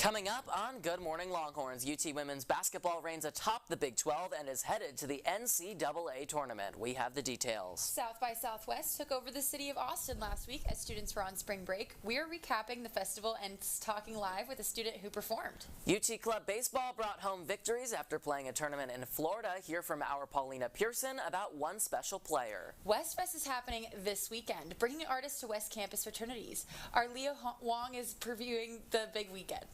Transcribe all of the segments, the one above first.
Coming up on Good Morning Longhorns, UT women's basketball reigns atop the Big 12 and is headed to the NCAA tournament. We have the details. South by Southwest took over the city of Austin last week as students were on spring break. We're recapping the festival and talking live with a student who performed. UT Club Baseball brought home victories after playing a tournament in Florida. Hear from our Paulina Pearson about one special player. Westfest is happening this weekend, bringing artists to West Campus fraternities. Our Leah Wong is previewing the big weekend.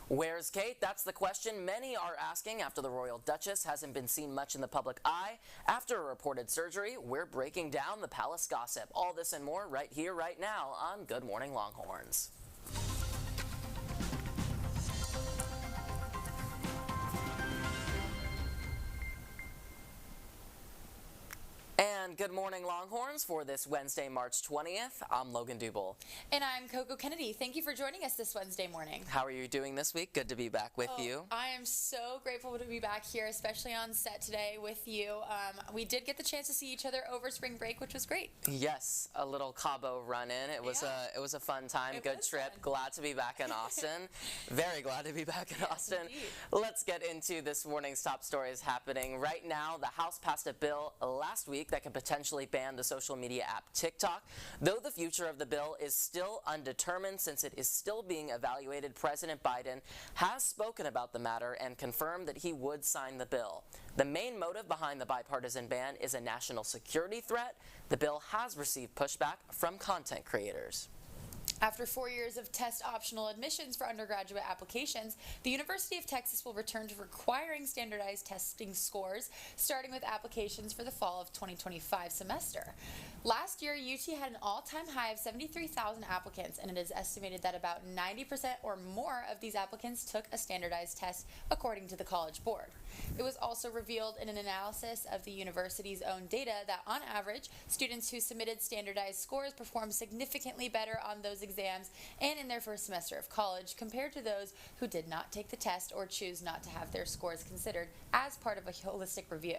Where's Kate? That's the question many are asking after the Royal Duchess hasn't been seen much in the public eye. After a reported surgery, we're breaking down the palace gossip. All this and more right here, right now on Good Morning Longhorns. And Good Morning Longhorns for this Wednesday, March 20th. I'm Logan Dubel. And I'm Coco Kennedy. Thank you for joining us this Wednesday morning. How are you doing this week? Good to be back with you. I am so grateful to be back here, especially on set today with you. We did get the chance to see each other over spring break, which was great. Yes, a little Cabo run-in. It was a fun time, good trip. Fun. Glad to be back in Austin. Very glad to be back in Austin. Indeed. Let's get into this morning's top stories happening. Right now, the House passed a bill last week that could potentially ban the social media app TikTok. Though the future of the bill is still undetermined since it is still being evaluated, President Biden has spoken about the matter and confirmed that he would sign the bill. The main motive behind the bipartisan ban is a national security threat. The bill has received pushback from content creators. After 4 years of test-optional admissions for undergraduate applications, the University of Texas will return to requiring standardized testing scores, starting with applications for the fall of 2025 semester. Last year, UT had an all-time high of 73,000 applicants, and it is estimated that about 90% or more of these applicants took a standardized test, according to the College Board. It was also revealed in an analysis of the university's own data that, on average, students who submitted standardized scores performed significantly better on those exams and in their first semester of college compared to those who did not take the test or choose not to have their scores considered as part of a holistic review.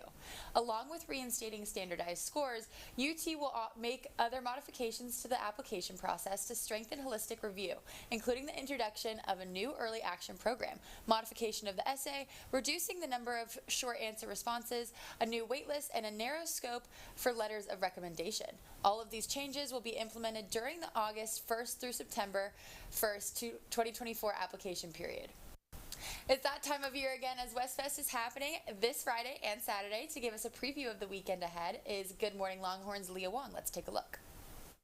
Along with reinstating standardized scores, UT will make other modifications to the application process to strengthen holistic review, including the introduction of a new early action program, modification of the essay, reducing the number of short answer responses, a new waitlist, and a narrow scope for letters of recommendation. All of these changes will be implemented during the August 1st through September 1st, 2024 application period. It's that time of year again as Westfest is happening this Friday and Saturday. To give us a preview of the weekend ahead is Good Morning Longhorns' Leah Wong. Let's take a look.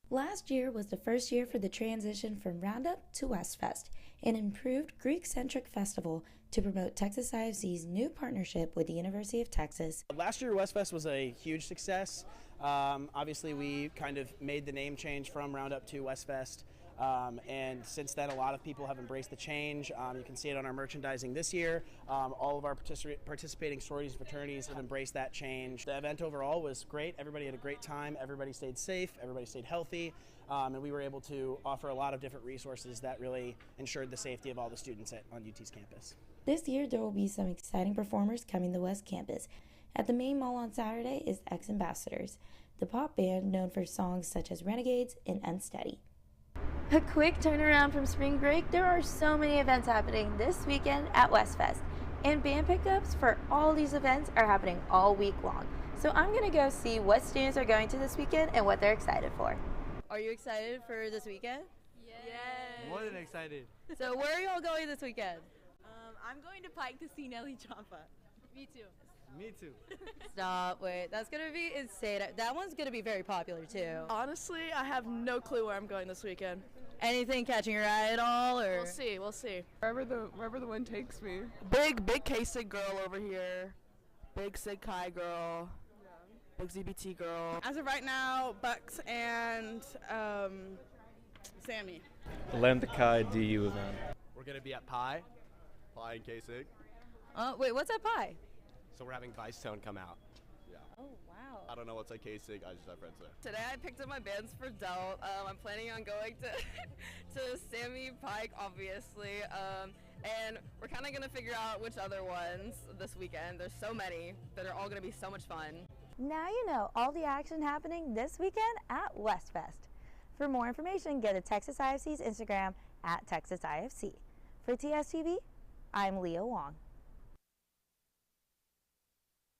Last year was the first year for the transition from Roundup to Westfest, an improved Greek-centric festival to promote Texas IFC's new partnership with the University of Texas. Last year, Westfest was a huge success. Obviously, we kind of made the name change from Roundup to Westfest. And since then, a lot of people have embraced the change. You can see it on our merchandising this year. All of our participating sororities and fraternities have embraced that change. The event overall was great. Everybody had a great time. Everybody stayed safe. Everybody stayed healthy. And we were able to offer a lot of different resources that really ensured the safety of all the students on UT's campus. This year, there will be some exciting performers coming to West Campus. At the main mall on Saturday is Ex-Ambassadors, the pop band known for songs such as Renegades and Unsteady. A quick turnaround from spring break, there are so many events happening this weekend at Westfest, and band pickups for all these events are happening all week long. So I'm going to go see what students are going to this weekend and what they're excited for. Are you excited for this weekend? Yes. More than excited. So where are you all going this weekend? I'm going to Pike to see Nelly Champa. Me too. Me too. Stop, wait, that's going to be insane. That one's going to be very popular too. Honestly, I have no clue where I'm going this weekend. Anything catching your eye at all, or? We'll see. Wherever the wind takes me. Big K-Sig girl over here. Big Sig Chi girl. Yeah. Big ZBT girl. As of right now, Bucks and Sammy. Lend the Chi DU event. We're going to be at Pi and K-Sig. Wait, what's that Pi? So we're having Vice Tone come out. Yeah. Oh, wow. I don't know what's like K-Sig, I just have friends there. Today I picked up my bands for Delt. I'm planning on going to Sammy Pike, obviously. And we're kind of going to figure out which other ones this weekend. There's so many that are all going to be so much fun. Now you know all the action happening this weekend at Westfest. For more information, go to Texas IFC's Instagram at Texas IFC. For TSTV, I'm Leah Wong.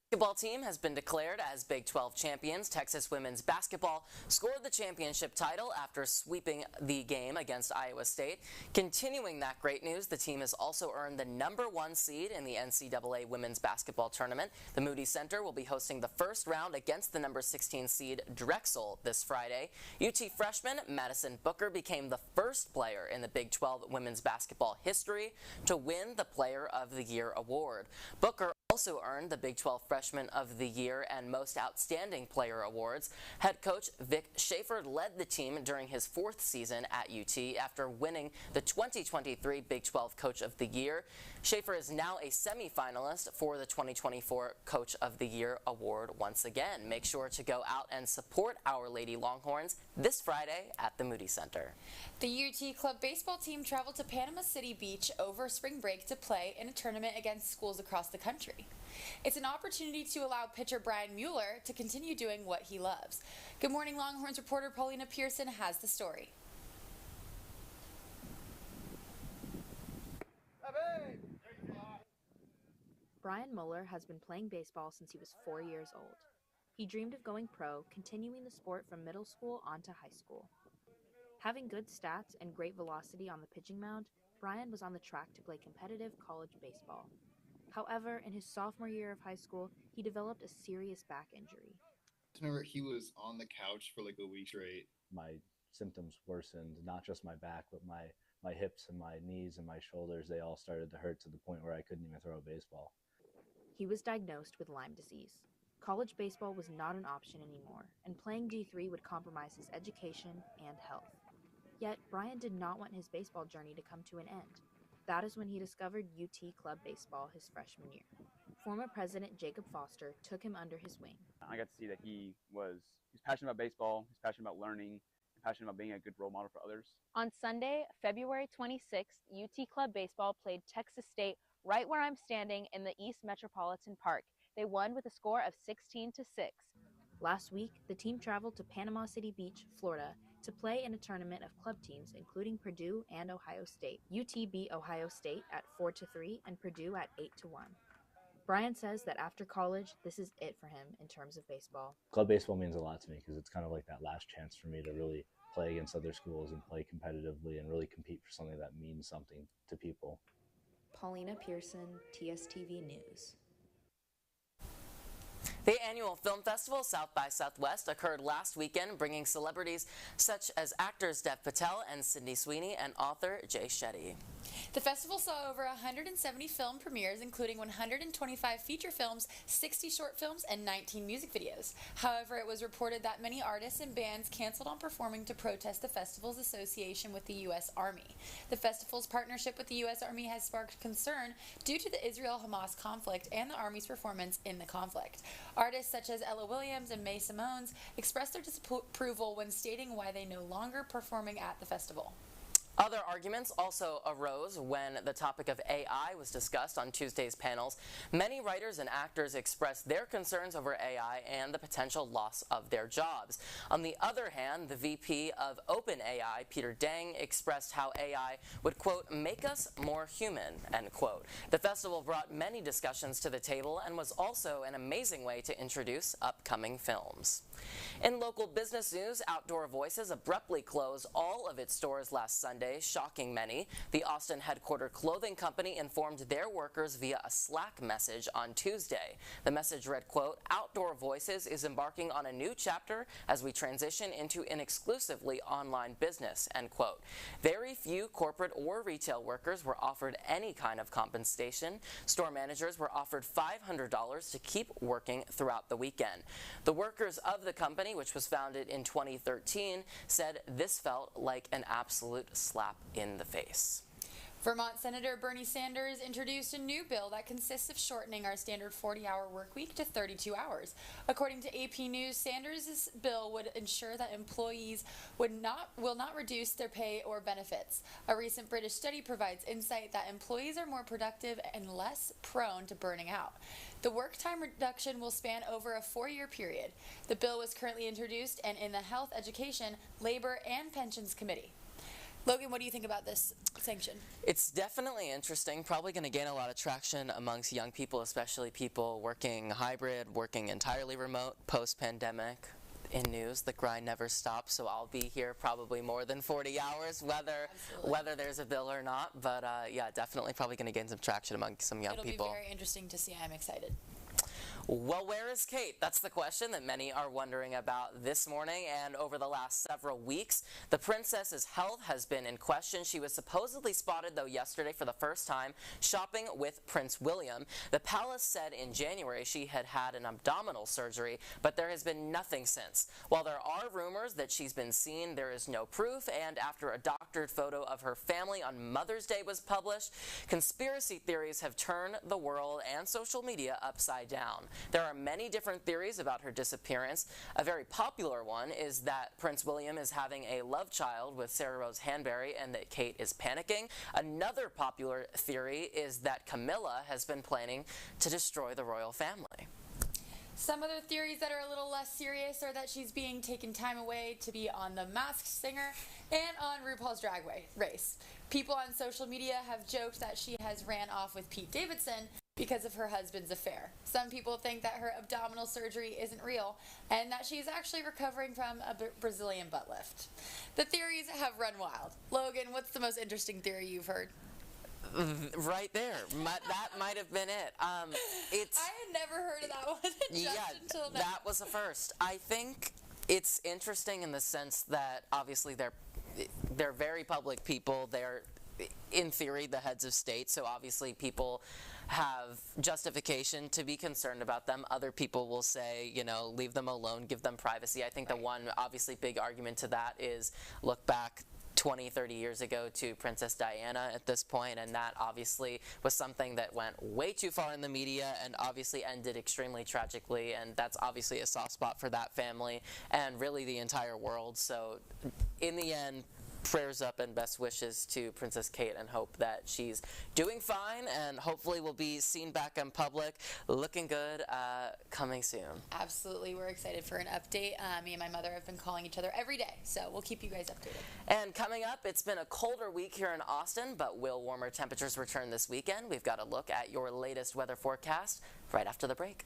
Basketball team has been declared as Big 12 champions. Texas women's basketball scored the championship title after sweeping the game against Iowa State. Continuing that great news, the team has also earned the #1 seed in the NCAA women's basketball tournament. The Moody Center will be hosting the first round against the #16 seed Drexel this Friday. UT freshman Madison Booker became the first player in the Big 12 women's basketball history to win the Player of the Year award. Booker also earned the Big 12 Freshman of the Year and Most Outstanding Player awards. Head coach Vic Schaefer led the team during his 4th season at UT after winning the 2023 Big 12 Coach of the Year. Schaefer is now a semifinalist for the 2024 Coach of the Year award once again. Make sure to go out and support our Lady Longhorns this Friday at the Moody Center. The UT Club baseball team traveled to Panama City Beach over spring break to play in a tournament against schools across the country. It's an opportunity to allow pitcher Brian Mueller to continue doing what he loves. Good Morning Longhorns reporter Paulina Pearson has the story. Brian Mueller has been playing baseball since he was 4 years old. He dreamed of going pro, continuing the sport from middle school onto high school. Having good stats and great velocity on the pitching mound, Brian was on the track to play competitive college baseball. However, in his sophomore year of high school, he developed a serious back injury. I remember he was on the couch for like a week straight. My symptoms worsened, not just my back, but my hips and my knees and my shoulders. They all started to hurt to the point where I couldn't even throw a baseball. He was diagnosed with Lyme disease. College baseball was not an option anymore, and playing D3 would compromise his education and health. Yet, Brian did not want his baseball journey to come to an end. That is when he discovered UT Club Baseball his freshman year. Former President Jacob Foster took him under his wing. I got to see that he's passionate about baseball, he's passionate about learning, and passionate about being a good role model for others. On Sunday, February 26th, UT Club Baseball played Texas State right where I'm standing in the East Metropolitan Park. They won with a score of 16-6. Last week, the team traveled to Panama City Beach, Florida, to play in a tournament of club teams including Purdue and Ohio State. UT beat Ohio State at 4-3 and Purdue at 8-1. Brian says that after college, this is it for him in terms of baseball. Club baseball means a lot to me because it's kind of like that last chance for me to really play against other schools and play competitively and really compete for something that means something to people. Paulina Pearson, TSTV News. The annual film festival, South by Southwest, occurred last weekend, bringing celebrities such as actors Dev Patel and Sydney Sweeney and author Jay Shetty. The festival saw over 170 film premieres, including 125 feature films, 60 short films, and 19 music videos. However, it was reported that many artists and bands canceled on performing to protest the festival's association with the U.S. Army. The festival's partnership with the U.S. Army has sparked concern due to the Israel-Hamas conflict and the Army's performance in the conflict. Artists such as Ella Williams and Mae Simones expressed their disapproval when stating why they no longer performing at the festival. Other arguments also arose when the topic of AI was discussed on Tuesday's panels. Many writers and actors expressed their concerns over AI and the potential loss of their jobs. On the other hand, the VP of OpenAI, Peter Deng, expressed how AI would, quote, make us more human, end quote. The festival brought many discussions to the table and was also an amazing way to introduce upcoming films. In local business news, Outdoor Voices abruptly closed all of its stores last Sunday, shocking many. The Austin headquartered clothing company informed their workers via a Slack message on Tuesday. The message read, quote, Outdoor Voices is embarking on a new chapter as we transition into an exclusively online business, end quote. Very few corporate or retail workers were offered any kind of compensation. Store managers were offered $500 to keep working throughout the weekend. The workers of the company, which was founded in 2013, said this felt like an absolute slap in the face. Vermont Senator Bernie Sanders introduced a new bill that consists of shortening our standard 40-hour work week to 32 hours. According to AP News, Sanders' bill would ensure that employees will not reduce their pay or benefits. A recent British study provides insight that employees are more productive and less prone to burning out. The work time reduction will span over a 4-year period. The bill was currently introduced and in the Health, Education, Labor, and Pensions Committee. Logan, what do you think about this sanction? It's definitely interesting, probably going to gain a lot of traction amongst young people, especially people working hybrid, working entirely remote, post-pandemic. In news, the grind never stops, so I'll be here probably more than 40 hours, whether there's a bill or not. But yeah, definitely probably going to gain some traction among some young people. It'll be very interesting to see. I'm excited. Well, where is Kate? That's the question that many are wondering about this morning and over the last several weeks. The princess's health has been in question. She was supposedly spotted, though, yesterday for the first time shopping with Prince William. The palace said in January she had had an abdominal surgery, but there has been nothing since. While there are rumors that she's been seen, there is no proof, and after a doctored photo of her family on Mother's Day was published, conspiracy theories have turned the world and social media upside down. There are many different theories about her disappearance. A very popular one is that Prince William is having a love child with Sarah Rose Hanbury and that Kate is panicking. Another popular theory is that Camilla has been planning to destroy the royal family. Some other theories that are a little less serious are that she's being taken time away to be on The Masked Singer and on RuPaul's Drag Race. People on social media have joked that she has ran off with Pete Davidson because of her husband's affair. Some people think that her abdominal surgery isn't real and that she's actually recovering from a Brazilian butt lift. The theories have run wild. Logan, what's the most interesting theory you've heard? Right there. That might have been it. I had never heard of that one until now. That was a first. I think it's interesting in the sense that obviously they're very public people. They're, in theory, the heads of state, so obviously people have justification to be concerned about them. Other people will say, you know, leave them alone, give them privacy. I think the one obviously big argument to that is look back 20, 30 years ago to Princess Diana at this point, and that obviously was something that went way too far in the media and obviously ended extremely tragically, and that's obviously a soft spot for that family and really the entire world. So in the end, prayers up and best wishes to Princess Kate, and hope that she's doing fine and hopefully will be seen back in public looking good coming soon. Absolutely. We're excited for an update. Me and my mother have been calling each other every day, so we'll keep you guys updated. And coming up, it's been a colder week here in Austin, but will warmer temperatures return this weekend? We've got a look at your latest weather forecast right after the break.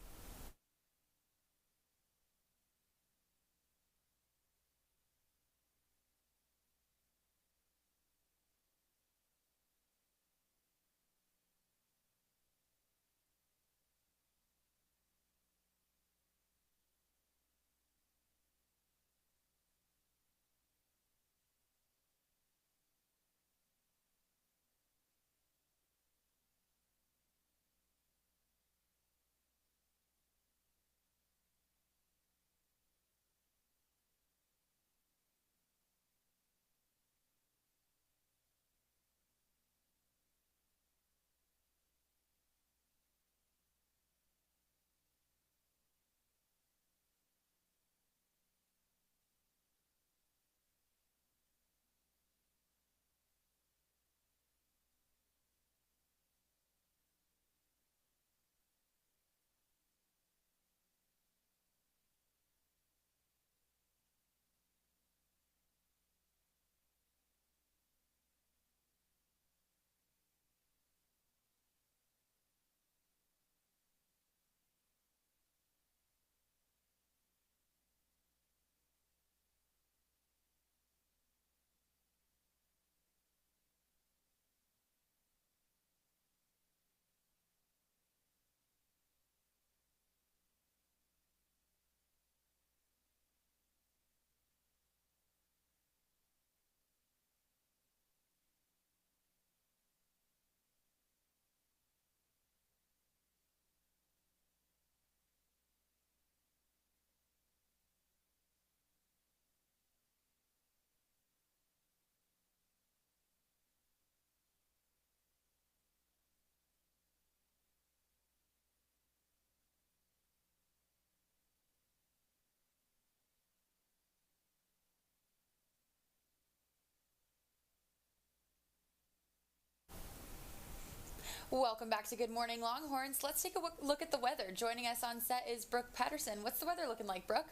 Welcome back to Good Morning Longhorns. Let's take a look at the weather. Joining us on set is Brooke Patterson. What's the weather looking like, Brooke?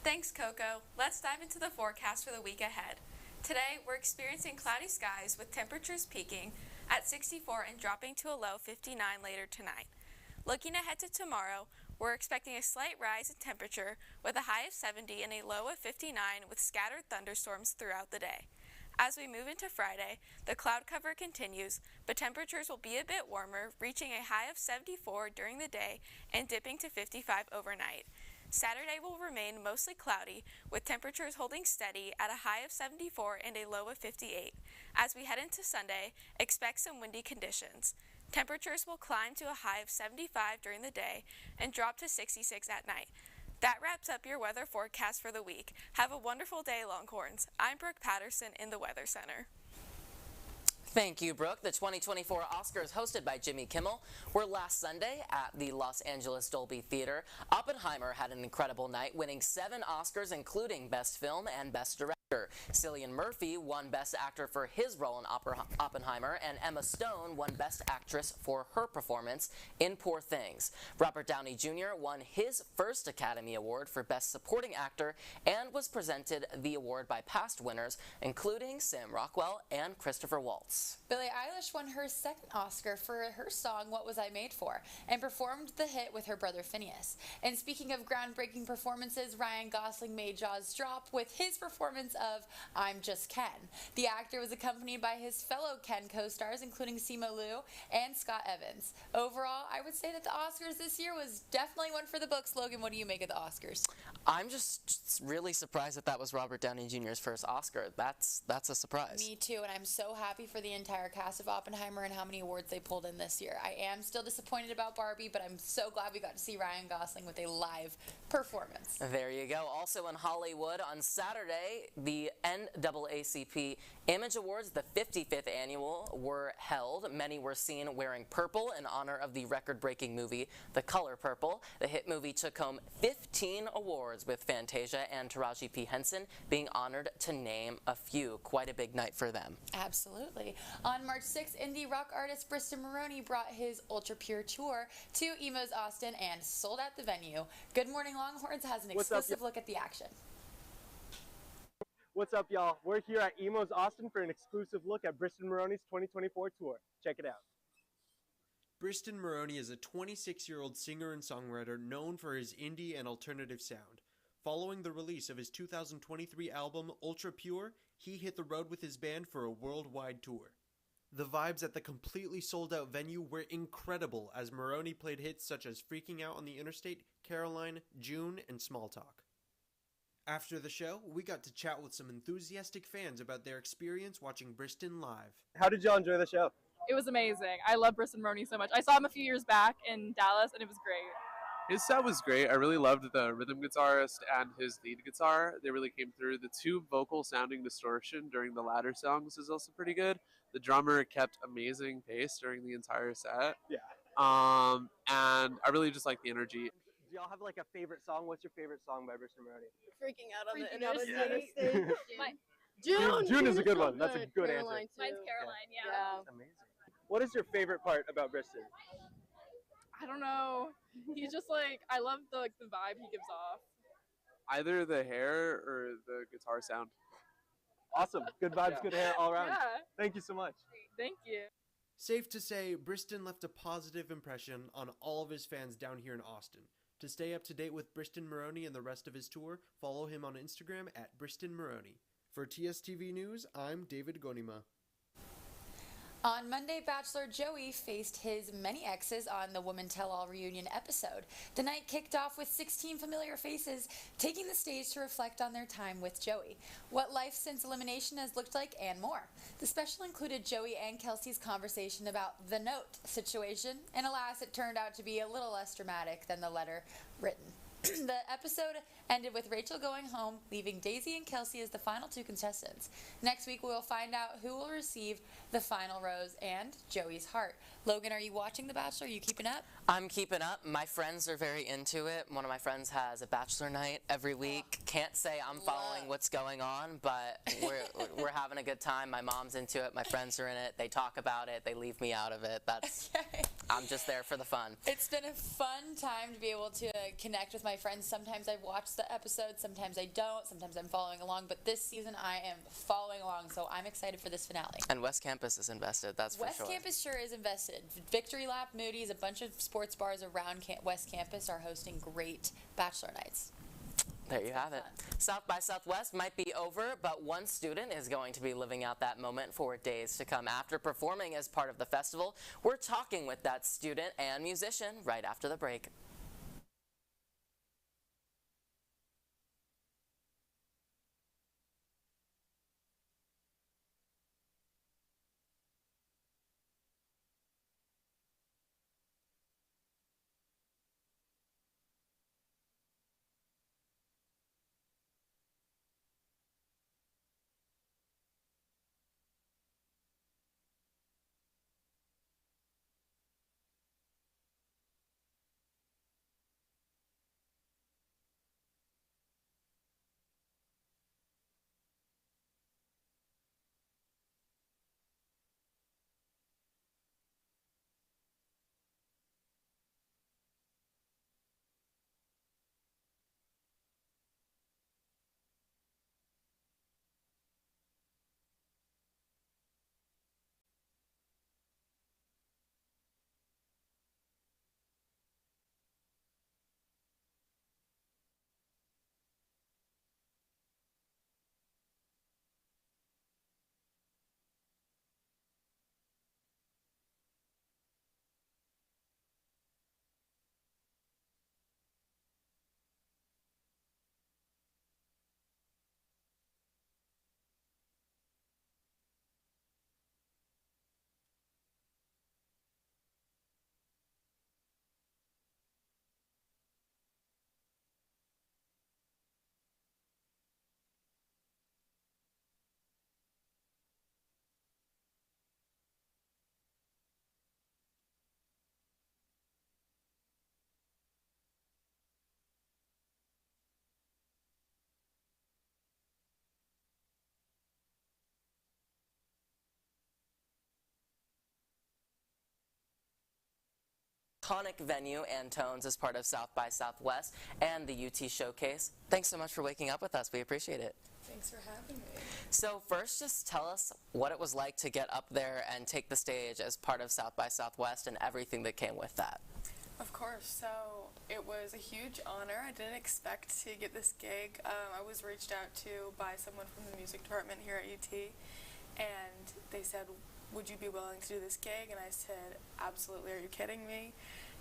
Thanks, Coco. Let's dive into the forecast for the week ahead. Today, we're experiencing cloudy skies with temperatures peaking at 64 and dropping to a low 59 later tonight. Looking ahead to tomorrow, we're expecting a slight rise in temperature with a high of 70 and a low of 59 with scattered thunderstorms throughout the day. As we move into Friday, the cloud cover continues, but temperatures will be a bit warmer, reaching a high of 74 during the day and dipping to 55 overnight. Saturday will remain mostly cloudy, with temperatures holding steady at a high of 74 and a low of 58. As we head into Sunday, expect some windy conditions. Temperatures will climb to a high of 75 during the day and drop to 66 at night. That wraps up your weather forecast for the week. Have a wonderful day, Longhorns. I'm Brooke Patterson in the Weather Center. Thank you, Brooke. The 2024 Oscars, hosted by Jimmy Kimmel, were last Sunday at the Los Angeles Dolby Theater. Oppenheimer had an incredible night, winning 7 Oscars, including Best Film and Best Director. Cillian Murphy won Best Actor for his role in Oppenheimer, and Emma Stone won Best Actress for her performance in Poor Things. Robert Downey Jr. won his first Academy Award for Best Supporting Actor and was presented the award by past winners, including Sam Rockwell and Christopher Waltz. Billie Eilish won her second Oscar for her song What Was I Made For and performed the hit with her brother Phineas. And speaking of groundbreaking performances, Ryan Gosling made jaws drop with his performance of I'm Just Ken. The actor was accompanied by his fellow Ken co-stars, including Simu Liu and Scott Evans. Overall, I would say that the Oscars this year was definitely one for the books. Logan, what do you make of the Oscars? I'm just really surprised that was Robert Downey Jr.'s first Oscar. That's a surprise. Me too, and I'm so happy for the entire cast of Oppenheimer and how many awards they pulled in this year. I am still disappointed about Barbie, but I'm so glad we got to see Ryan Gosling with a live performance. There you go. Also in Hollywood, on Saturday, the NAACP Image Awards, the 55th annual, were held. Many were seen wearing purple in honor of the record-breaking movie The Color Purple. The hit movie took home 15 awards, with Fantasia and Taraji P. Henson being honored, to name a few. Quite a big night for them. Absolutely. On March 6th, indie rock artist Briston Moron brought his Ultra Pure tour to Emo's Austin and sold out the venue. Good Morning Longhorns has an exclusive look at the action. What's up, y'all? We're here at Emo's Austin for an exclusive look at Briston Moron's 2024 tour. Check it out. Briston Moron is a 26-year-old singer and songwriter known for his indie and alternative sound. Following the release of his 2023 album, Ultra Pure, he hit the road with his band for a worldwide tour. The vibes at the completely sold-out venue were incredible as Moron played hits such as Freaking Out on the Interstate, Caroline, June, and Small Talk. After the show, we got to chat with some enthusiastic fans about their experience watching Briston live. How did y'all enjoy the show? It was amazing. I love Briston Moron so much. I saw him a few years back in Dallas, and it was great. His set was great. I really loved the rhythm guitarist and his lead guitar. They really came through. The 2 vocal sounding distortion during the latter songs is also pretty good. The drummer kept amazing pace during the entire set. Yeah. And I really just like the energy. Do y'all have like a favorite song? What's your favorite song by Briston Moron? Freaking Out on the Interstate. Interstate. June is a good one. That's a good answer. Caroline, too. Mine's Caroline, yeah. Amazing. What is your favorite part about Briston? I don't know. He's just like, I love the vibe he gives off. Either the hair or the guitar sound. Awesome. Good vibes, good hair all around. Yeah. Thank you so much. Thank you. Safe to say, Briston left a positive impression on all of his fans down here in Austin. To stay up to date with Briston Moron and the rest of his tour, follow him on Instagram at Briston Moron. For TSTV News, I'm David Gonima. On Monday, Bachelor Joey faced his many exes on the Woman Tell All reunion episode. The night kicked off with 16 familiar faces taking the stage to reflect on their time with Joey, what life since elimination has looked like, and more. The special included Joey and Kelsey's conversation about the note situation, and alas, it turned out to be a little less dramatic than the letter written. The episode ended with Rachel going home, leaving Daisy and Kelsey as the final 2 contestants. Next week, we will find out who will receive the final rose and Joey's heart. Logan, are you watching The Bachelor? Are you keeping up? I'm keeping up. My friends are very into it. One of my friends has a Bachelor night every week. Can't say I'm following what's going on, but we're having a good time. My mom's into it. My friends are in it. They talk about it. They leave me out of it. I'm just there for the fun. It's been a fun time to be able to connect with my my friends. Sometimes I watch the episodes, sometimes I don't, sometimes I'm following along, but this season I am following along, so I'm excited for this finale. And West Campus is invested, that's for sure. West Campus sure is invested. Victory Lap, Moody's, a bunch of sports bars around West Campus are hosting great Bachelor nights. There you have it. South by Southwest might be over, but one student is going to be living out that moment for days to come. After performing as part of the festival, we're talking with that student and musician right after the break. Iconic venue and tones as part of South by Southwest and the UT Showcase. Thanks so much for waking up with us. We appreciate it. Thanks for having me. So first, just tell us what it was like to get up there and take the stage as part of South by Southwest and everything that came with that. Of course. So it was a huge honor. I didn't expect to get this gig. I was reached out to by someone from the music department here at UT, and they said, would you be willing to do this gig? And I said, absolutely, are you kidding me?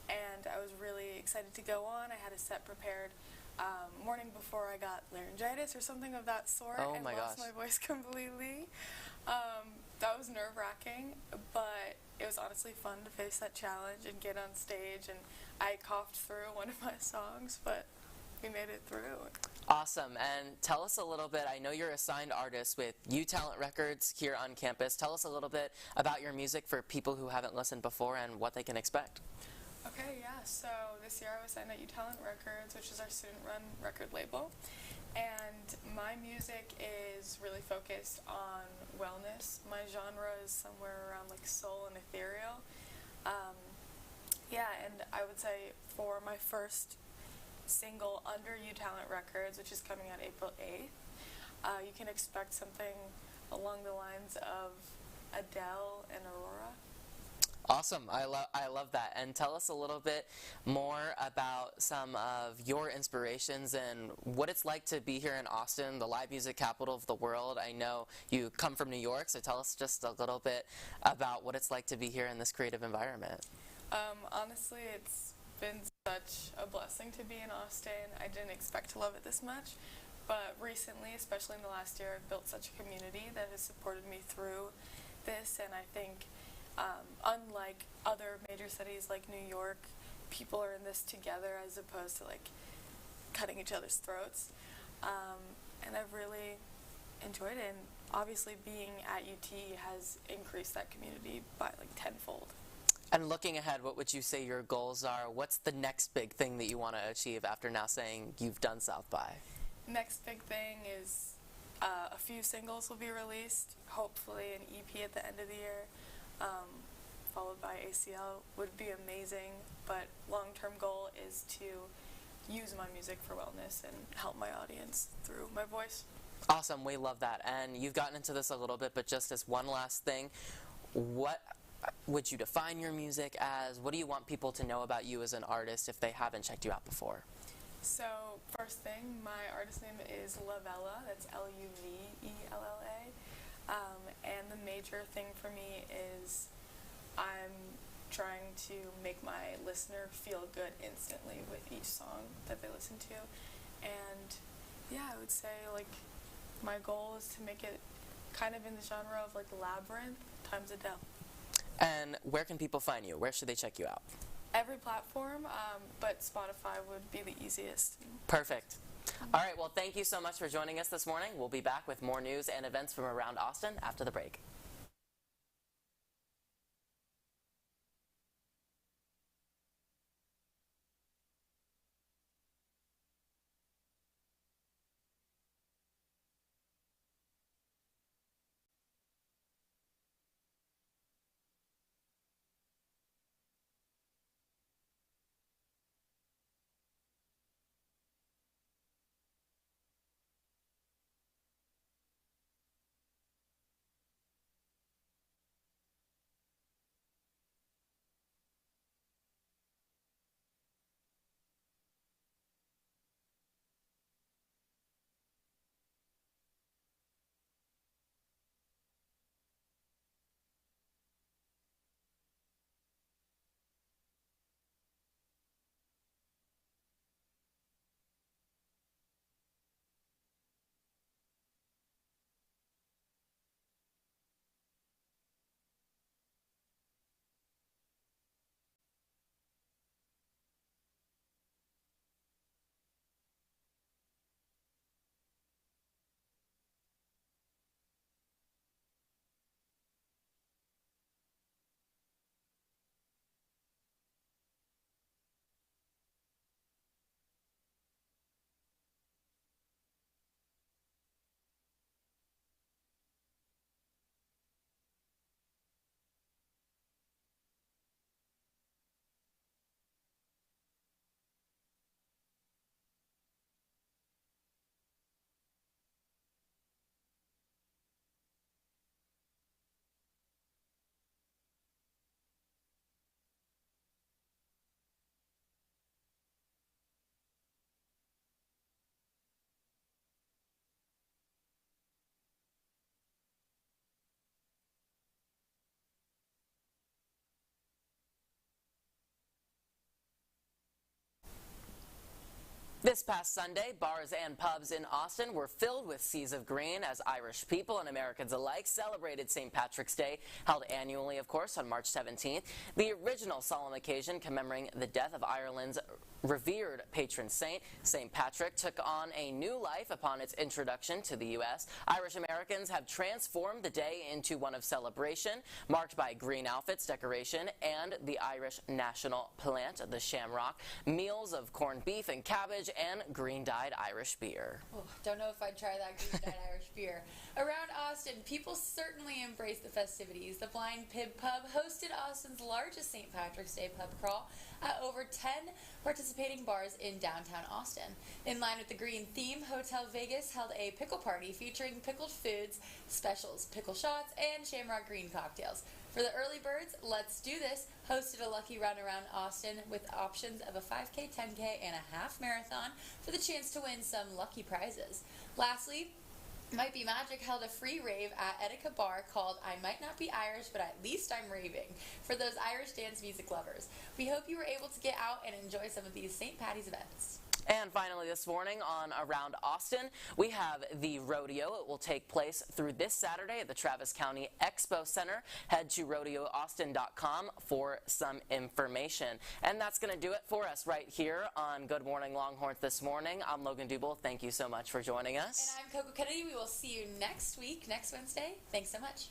And I was really excited to go on. I had a set prepared morning before I got laryngitis or something of that sort, oh and lost my voice completely. That was nerve-wracking, but it was honestly fun to face that challenge and get on stage, and I coughed through one of my songs, but we made it through. Awesome. And tell us a little bit, I know you're a signed artist with U Talent Records here on campus. Tell us a little bit about your music for people who haven't listened before and what they can expect. Okay, yeah, so this year I was signed at U Talent Records, which is our student-run record label, and my music is really focused on wellness. My genre is somewhere around like soul and ethereal. Yeah, and I would say for my first single under U Talent Records, which is coming out April 8th, you can expect something along the lines of Adele and Aurora. Awesome. I love that. And tell us a little bit more about some of your inspirations and what it's like to be here in Austin, the live music capital of the world. I know you come from New York, so tell us just a little bit about what it's like to be here in this creative environment. Honestly, it's been such a blessing to be in Austin. I didn't expect to love it this much, but recently, especially in the last year, I've built such a community that has supported me through this, and I think unlike other major cities like New York, people are in this together as opposed to like cutting each other's throats, and I've really enjoyed it, and obviously being at UT has increased that community by like tenfold. And looking ahead, what would you say your goals are? What's the next big thing that you want to achieve after now saying you've done South by? Next big thing is a few singles will be released, hopefully an EP at the end of the year, followed by ACL would be amazing, but long-term goal is to use my music for wellness and help my audience through my voice. Awesome, we love that. And you've gotten into this a little bit, but just as one last thing, what would you define your music as? What do you want people to know about you as an artist if they haven't checked you out before? So, first thing, my artist name is Lavella. That's Luvella. And the major thing for me is I'm trying to make my listener feel good instantly with each song that they listen to. And yeah, I would say like my goal is to make it kind of in the genre of like Labyrinth times Adele. And where can people find you? Where should they check you out? Every platform, but Spotify would be the easiest. Perfect. All right, well, thank you so much for joining us this morning. We'll be back with more news and events from around Austin after the break. This past Sunday, bars and pubs in Austin were filled with seas of green as Irish people and Americans alike celebrated St. Patrick's Day, held annually, of course, on March 17th. The original solemn occasion commemorating the death of Ireland's revered patron saint, St. Patrick, took on a new life upon its introduction to the U.S. Irish Americans have transformed the day into one of celebration, marked by green outfits, decoration, and the Irish national plant, the shamrock, meals of corned beef and cabbage, and green-dyed Irish beer. Oh, don't know if I'd try that green-dyed Irish beer. Around Austin, people certainly embrace the festivities. The Blind Pig Pub hosted Austin's largest St. Patrick's Day pub crawl at over 10 participating bars in downtown Austin. In line with the green theme, Hotel Vegas held a pickle party featuring pickled foods, specials, pickle shots, and shamrock green cocktails. For the early birds, Let's Do This hosted a lucky run around Austin with options of a 5K, 10K, and a half marathon for the chance to win some lucky prizes. Lastly, Might Be Magic held a free rave at Etika Bar called I Might Not Be Irish, but at least I'm raving, for those Irish dance music lovers. We hope you were able to get out and enjoy some of these St. Patty's events. And finally this morning on Around Austin, we have the rodeo. It will take place through this Saturday at the Travis County Expo Center. Head to rodeoaustin.com for some information. And that's going to do it for us right here on Good Morning Longhorns this morning. I'm Logan Dubel. Thank you so much for joining us. And I'm Coco Kennedy. We will see you next week, next Wednesday. Thanks so much.